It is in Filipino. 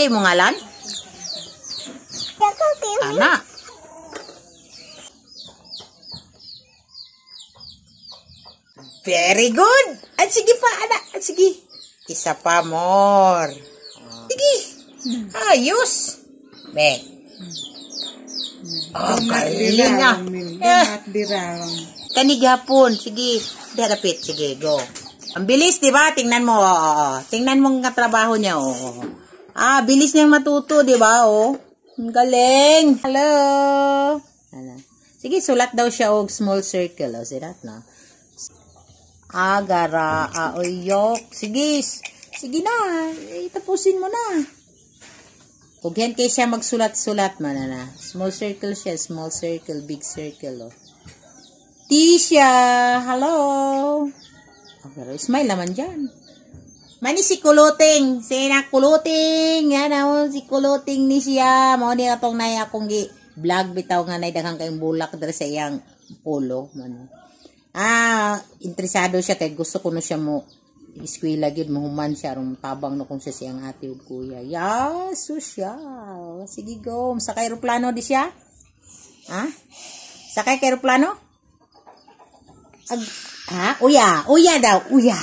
Say mo ngalan? Ana. Very good. At sige pa, anak. At sige. Isa pa more. Sige. Ayos. Be. Oh, galing nga. Kanigapon. Sige. Darapit. Sige, go. Ang bilis, di ba? Tingnan mo. Tingnan mo ang trabaho niya. Bilis niyang matuto, di ba? Ang galing. Hello. Sige, sulat daw siya og small circle. Sirat na. Agara, oyok. Sige. Sige na. Tapusin mo na. Huwag yan kayo siya magsulat-sulat man na. Small circle siya. Small circle, big circle. Tisha. Hello. Pero smile naman dyan. Mani si Kuluting. Sina Kuluting. Yan si Kuluting ni siya. Mao ni atong nay akong vlog bitaw nga nay daghang kayong bulak dere sa iyang polo. Interesado siya kay gusto ko no siya mo eskwela gyud mahuman siya ron tabang no kung siya siyang ate ug kuya. Social. Sige go. Sakay eroplano di siya? Sakay ka eroplano? Uya daw. Uya.